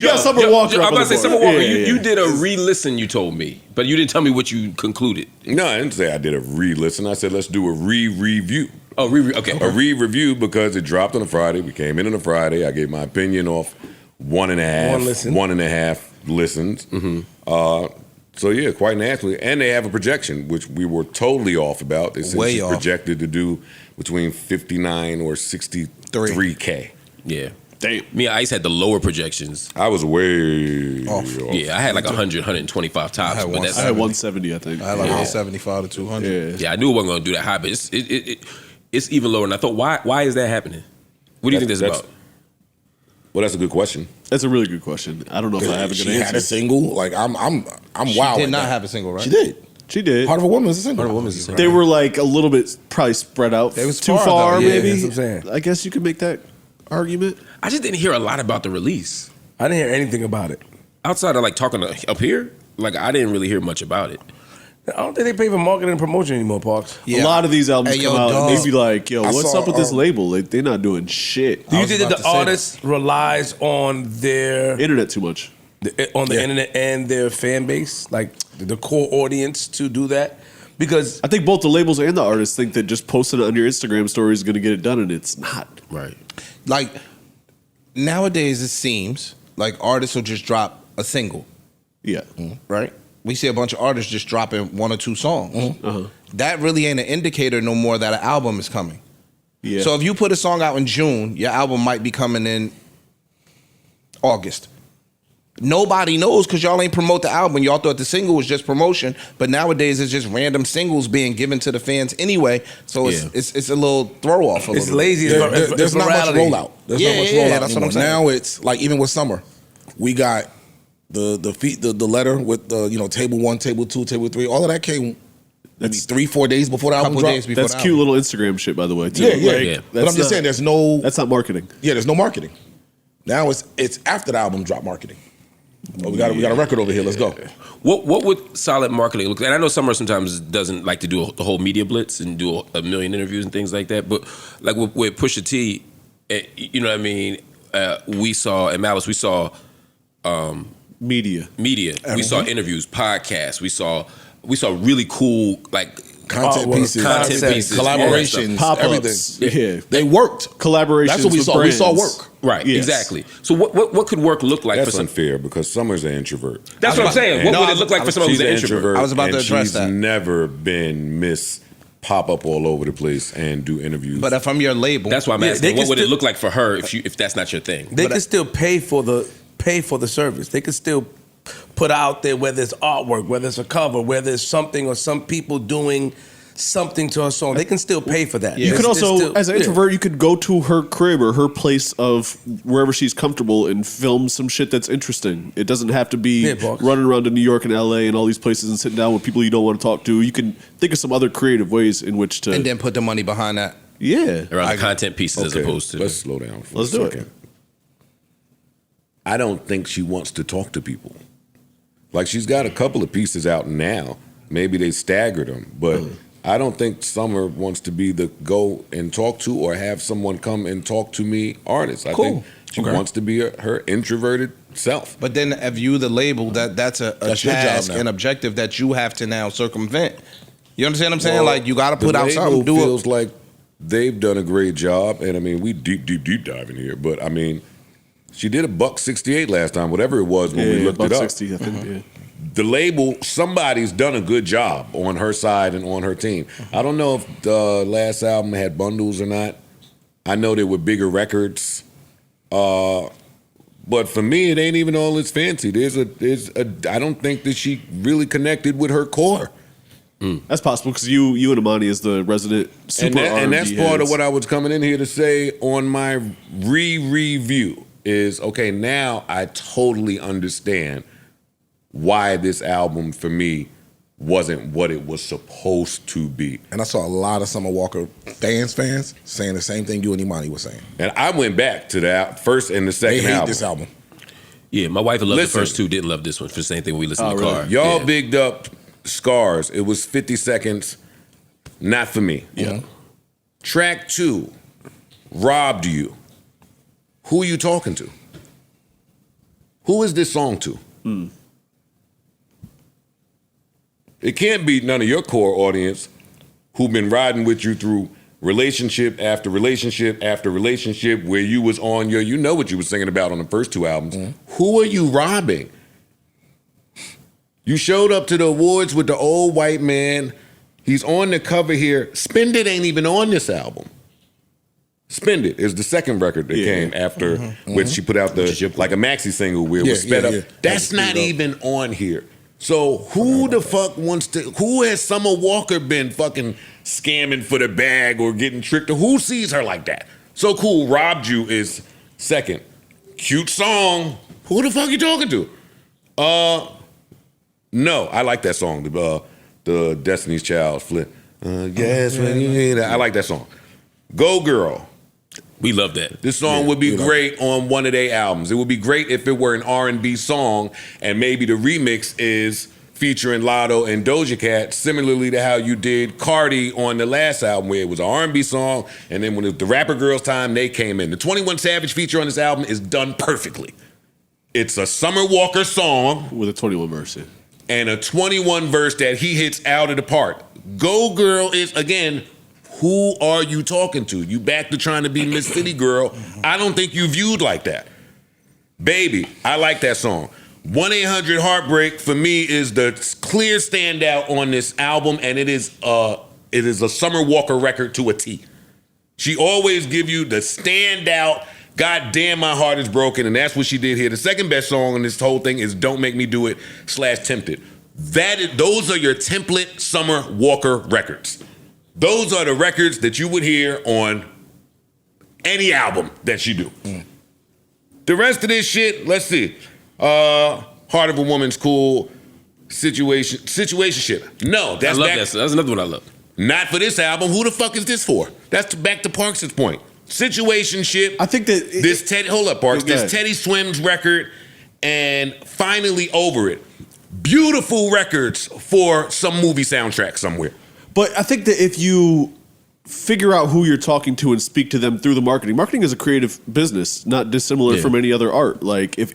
Yeah, Summer Walker. I'm about to say Summer Walker. Yeah. You did a re-listen, you told me, but you didn't tell me what you concluded. No, I didn't say I did a re-listen. I said let's do a re-review. Oh, okay. A re-review because it dropped on a Friday. We came in on a Friday. I gave my opinion off one and a half listens. Mm-hmm. So yeah, quite naturally. And they have a projection, which we were totally off about. They said she's projected to do between 59 or 63K. Yeah. Damn. Me and Ice had the lower projections. I was way off. Yeah, I had like 100, 125 tops. I had 170, I think. I had like 175 to 200. Yeah, I knew it wasn't going to do that high, but it's even lower. And I thought, why is that happening? What do you think that's about? Well, that's a good question. That's a really good question. I don't know if I have a good answer. She had a single. Like I'm She wild. did not have a single, right? She did. She did. Heart of a Woman is a single. Heart of a Woman is a single. They were like a little bit probably spread out. They was too far, far, though. Yeah, maybe. that's what I'm saying. I guess you could make that argument. I just didn't hear a lot about the release. I didn't hear anything about it. Outside of like talking up here, like I didn't really hear much about it. I don't think they pay for marketing and promotion anymore, Parks. A lot of these albums come out and they be like, yo, what's up with this label? Like, they're not doing shit. Do you think that the artist relies on their internet too much? On the internet and their fan base, like the core audience to do that? Because I think both the labels and the artists think that just posting it on your Instagram story is going to get it done, and it's not. Right. Like nowadays, it seems like artists will just drop a single. Yeah. Right. We see a bunch of artists just dropping one or two songs. That really ain't an indicator no more that an album is coming. Yeah. So if you put a song out in June, your album might be coming in August. Nobody knows because y'all ain't promote the album. Y'all thought the single was just promotion, but nowadays it's just random singles being given to the fans anyway. So it's a little throw off. It's lazy. There's not much rollout. There's not much rollout that's what I'm saying. Now it's like even with summer, we got the letter with the table 1, table 2, table 3. All of that came. That's 3-4 days before the album dropped. That's cute little Instagram shit, by the way. Too. Yeah. But I'm just saying, there's no. That's not marketing. Yeah, there's no marketing. Now it's after the album drop marketing. Oh, we got a record over here. Let's go. What would solid marketing look like? And I know Summer sometimes doesn't like to do the whole media blitz and do a million interviews and things like that. But like with Pusha T, you know what I mean? We saw at Malice, we saw media. We saw interviews, podcasts. We saw really cool like content pieces, collaborations, pop-ups. everything. Yeah. They worked. Collaborations. That's what we saw. Brands. We saw work. Right, yes. exactly. So what could work look like That's for some? unfair because Summer's an introvert. That's what I'm saying. What would it look like for someone who's an introvert? I was about to address she's that. never been Miss pop up all over the place and do interviews. But if I'm your label, that's why I'm asking. What would it look like for her if that's not your thing? They could still pay for the service. They could still put out there whether it's artwork, whether it's a cover, whether it's something or some people doing something to her song. They can still pay for that. You could also, as an introvert, you could go to her crib or her place of wherever she's comfortable and film some shit that's interesting. It doesn't have to be running around to New York and LA and all these places and sitting down with people you don't want to talk to. You can think of some other creative ways in which to... And then put the money behind that. Yeah. Around the content pieces as opposed to... Let's slow down for Let's a do second. it. I don't think she wants to talk to people. Like, she's got a couple of pieces out now. Maybe they staggered them, but... I don't think Summer wants to be the go and talk to or have someone come and talk to me artist. I think she wants to be her introverted self. But then if you the label, that's a task and objective that you have to now circumvent. You understand what I'm saying? Well, like you got to put out something. The label feels like they've done a great job, and I mean we deep dive in here, but I mean she did $168 last time, whatever it was when we looked it up. $160, I think. The label, somebody's done a good job on her side and on her team. I don't know if the last album had bundles or not. I know there were bigger records. But for me, it ain't even all this fancy. I don't think that she really connected with her core. That's possible because you and Imani is the resident super and that's R&B part of heads. what I was coming in here to say on my review is, okay, now I totally understand why this album for me wasn't what it was supposed to be. And I saw a lot of Summer Walker fans saying the same thing you and Imani were saying. And I went back to the first and the second They hate album. this album. Yeah, my wife loved the first two, didn't love this one for the same thing we listened in the car. Y'all bigged up Scars. It was 50 seconds, not for me. Yeah. Track 2, Robbed You. Who are you talking to? Who is this song to? It can't be none of your core audience who've been riding with you through relationship after relationship after relationship, where you was on you know what you was singing about on the first 2 albums. Who are you robbing? You showed up to the awards with the old white man. He's on the cover here. Spend It ain't even on this album. Spend It is the second record that came after when she put out the like a maxi single where it was sped up. That's not even on here. So who the fuck wants to? Who has Summer Walker been fucking scamming for the bag or getting tricked? Or who sees her like that? So Cool robbed you is second. Cute song. Who the fuck you talking to? No, I like that song. The Destiny's Child flip. Yes, when you hear that, I like that song. Go Girl. We love that. This song would be great on one of their albums. It would be great if it were an R&B song and maybe the remix is featuring Lotto and Doja Cat, similarly to how you did Cardi on the last album where it was an R&B song, and then when it was the Rapper Girls time, they came in. The 21 Savage feature on this album is done perfectly. It's a Summer Walker song with a 21 verse. And a 21 verse that he hits out of the park. Go Girl is, again, who are you talking to? You back to trying to be Miss City Girl. I don't think you viewed like that. Baby, I like that song. 1-800-Heartbreak for me is the clear standout on this album, and it is a Summer Walker record to a T. She always give you the standout, God damn my heart is broken, and that's what she did here. The second best song on this whole thing is Don't Make Me Do It /Tempted. Those are your template Summer Walker records. Those are the records that you would hear on any album that she do. The rest of this shit, let's see. Heart of a Woman's cool. Situationship. No, I love that. That's another one I love. Not for this album. Who the fuck is this for? That's back to Parks' point. Situationship. I think that this Teddy. Hold up, Parks. This Teddy Swims record and Finally Over It. Beautiful records for some movie soundtrack somewhere. But I think that if you figure out who you're talking to and speak to them through the marketing is a creative business, not dissimilar from any other art. Like if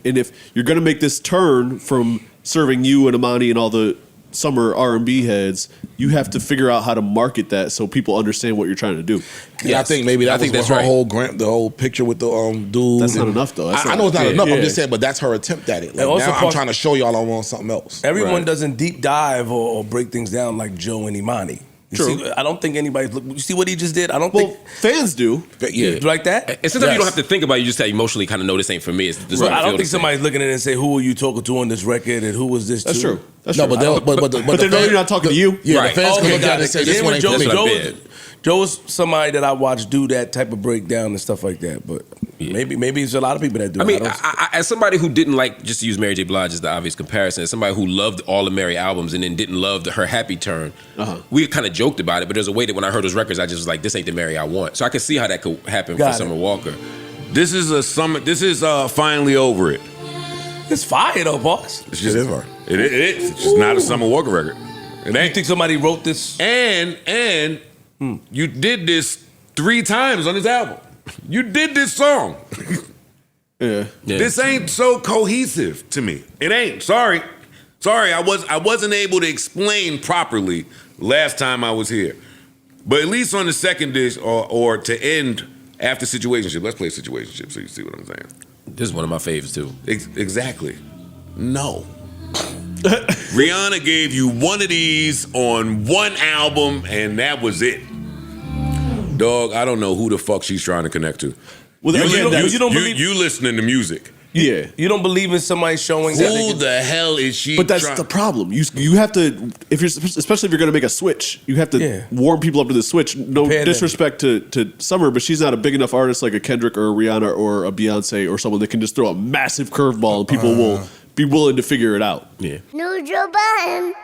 you're going to make this turn from serving you and Amani and all the summer R&B heads, you have to figure out how to market that so people understand what you're trying to do. Yeah, I think maybe that's her whole the whole picture with the dude. That's not enough though. I know it's not enough. I'm just saying, but that's her attempt at it. Like, also now I'm trying to show y'all I want something else. Everyone doesn't deep dive or break things down like Joe and Imani. True. See, I don't think anybody's you see what he just did? I don't think fans do. Yeah. Like that? And sometimes you don't have to think about it, you just emotionally kind of know this ain't for me. This I don't think somebody's looking at it and say, who are you talking to on this record and who was this That's to? true. That's no, true. but they know you're not talking to you. Yeah, right. the fans can look at it and say, this one ain't Joe is somebody that I watch do that type of breakdown and stuff like that. But maybe it's a lot of people that do. I mean, as somebody who didn't like, just to use Mary J. Blige as the obvious comparison, as somebody who loved all the Mary albums and then didn't love her Happy turn, we kind of joked about it. But there's a way that when I heard those records, I just was like, this ain't the Mary I want. So I can see how that could happen for Summer Walker. This is Finally Over It. It's fire though, boss. It's just it is. It's just not a Summer Walker record. It ain't. You think somebody wrote this? And you did this 3 times on this album. You did this song. Yeah. This ain't so cohesive to me. It ain't. Sorry. I wasn't able to explain properly last time I was here. But at least on the second disc or to end after Situationship. Let's play Situationship so you see what I'm saying. This is one of my faves too. Exactly. No. Rihanna gave you one of these on one album, and that was it. Dog, I don't know who the fuck she's trying to connect to. Well, you listening to music. Yeah. You don't believe in somebody showing who the hell is she? But that's the problem. You have to, especially if you're going to make a switch, you have to warm people up to the switch. No disrespect to Summer, but she's not a big enough artist like a Kendrick or a Rihanna or a Beyonce or someone that can just throw a massive curveball and people will be willing to figure it out. Yeah. New Joe Budden.